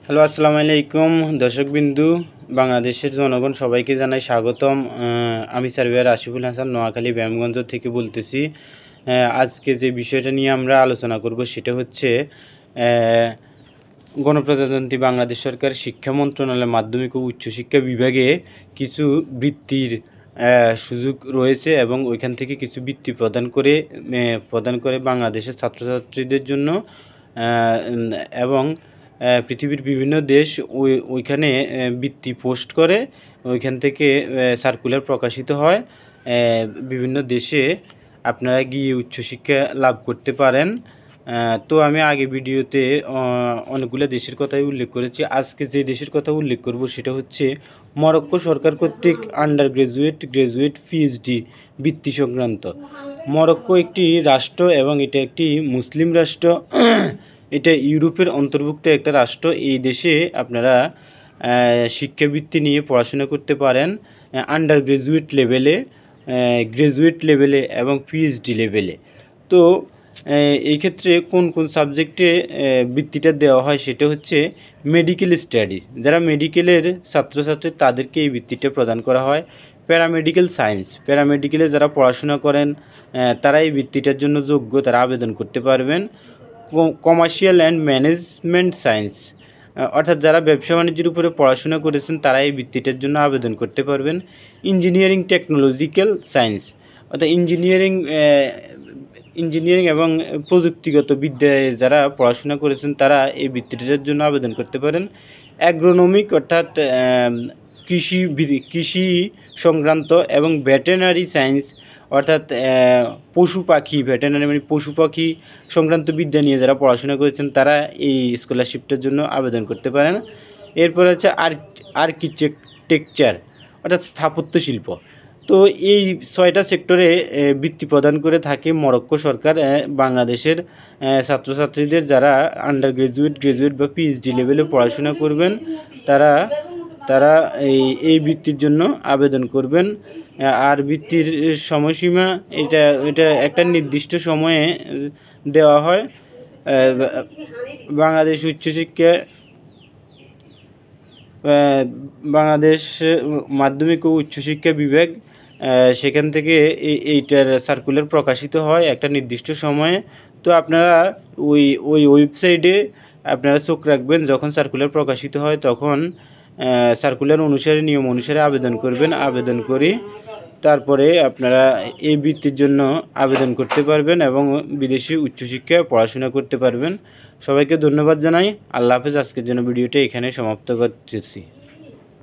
Hello, আসসালামু আলাইকুম দর্শকবিন্দু, বাংলাদেশের জনগণ সবাইকে জানাই স্বাগতম। আমি সার্ভেয়ার আশিফুল হাসান নোয়াখালী ব্যায়ামগঞ্জ থেকে বলতেছি। আজকে যে বিষয়টা নিয়ে আমরা আলোচনা করব সেটা হচ্ছে গণপ্রজাতন্ত্রী বাংলাদেশ সরকার শিক্ষা মন্ত্রণালয় মাধ্যমিক ও উচ্চশিক্ষা বিভাগে কিছু বৃত্তির সুযোগ রয়েছে এবং ওইখান থেকে কিছু বৃত্তি প্রদান করে বাংলাদেশের ছাত্রছাত্রীদের জন্য এবং পৃথিবীর বিভিন্ন দেশ ওইখানে বৃত্তি পোস্ট করে, ওইখান থেকে সার্কুলার প্রকাশিত হয়। বিভিন্ন দেশে আপনারা গিয়ে উচ্চশিক্ষা লাভ করতে পারেন। তো আমি আগে ভিডিওতে অনেকগুলো দেশের কথাই উল্লেখ করেছি। আজকে যে দেশের কথা উল্লেখ করব সেটা হচ্ছে মরক্কো সরকার কর্তৃক আন্ডার গ্রাজুয়েট পিএইচডি বৃত্তি সংক্রান্ত। মরক্কো একটি রাষ্ট্র এবং এটা একটি মুসলিম রাষ্ট্র। এটা ইউরোপের অন্তর্ভুক্ত একটা রাষ্ট্র। এই দেশে আপনারা শিক্ষাবৃত্তি নিয়ে পড়াশোনা করতে পারেন আন্ডার গ্রাজুয়েট লেভেলে এবং পিএইচডি লেভেলে। তো এই ক্ষেত্রে কোন কোন সাবজেক্টে বৃত্তিটা দেওয়া হয় সেটা হচ্ছে মেডিকেল স্টাডি। যারা মেডিকেলের ছাত্রছাত্রী তাদেরকে এই বৃত্তিটা প্রদান করা হয়। প্যারামেডিকেলে যারা পড়াশোনা করেন তারা এই বৃত্তিটার জন্য যোগ্য, তারা আবেদন করতে পারবেন। কমার্শিয়াল অ্যান্ড ম্যানেজমেন্ট সায়েন্স, অর্থাৎ যারা ব্যবসা বাণিজ্যের উপরে পড়াশোনা করেছেন তারা এই বৃত্তিটার জন্য আবেদন করতে পারবেন। ইঞ্জিনিয়ারিং টেকনোলজিক্যাল সায়েন্স, অর্থাৎ ইঞ্জিনিয়ারিং এবং প্রযুক্তিগত বিদ্যায় যারা পড়াশোনা করেছেন তারা এই বৃত্তিটার জন্য আবেদন করতে পারেন। অ্যাগ্রোনমিক, অর্থাৎ কৃষি সংক্রান্ত এবং ভেটেরিনারি সায়েন্স, অর্থাৎ ভেটেরিনারি মানে পশু পাখি সংক্রান্ত বিদ্যা নিয়ে যারা পড়াশোনা করেছেন তারা এই স্কলারশিপটার জন্য আবেদন করতে পারেন। এরপর হচ্ছে আর্কিটেকচার, অর্থাৎ স্থাপত্য শিল্প। তো এই 6টা সেক্টরে বৃত্তি প্রদান করে থাকে মরক্কো সরকার বাংলাদেশের ছাত্রছাত্রীদের যারা আন্ডার গ্রাজুয়েট বা পিএইচডি লেভেলে পড়াশোনা করবেন তারা এই বৃত্তির জন্য আবেদন করবেন। আর বৃত্তির সময়সীমা এটা একটা নির্দিষ্ট সময়ে দেওয়া হয়। বাংলাদেশ মাধ্যমিক ও উচ্চশিক্ষা বিভাগ সেখান থেকে এইটার সার্কুলার প্রকাশিত হয় একটা নির্দিষ্ট সময়ে। তো আপনারা ওই ওয়েবসাইটে আপনারা চোখ রাখবেন, যখন সার্কুলার প্রকাশিত হয় তখন সার্কুলার অনুসারে নিয়ম অনুসারে আবেদন করবেন। আবেদন করে তারপরে আপনারা এই বৃত্তির জন্য আবেদন করতে পারবেন এবং বিদেশি উচ্চশিক্ষায় পড়াশোনা করতে পারবেন। সবাইকে ধন্যবাদ জানাই। আল্লাহ হাফেজ। আজকের জন্য ভিডিওটা এখানে সমাপ্ত করতেছি।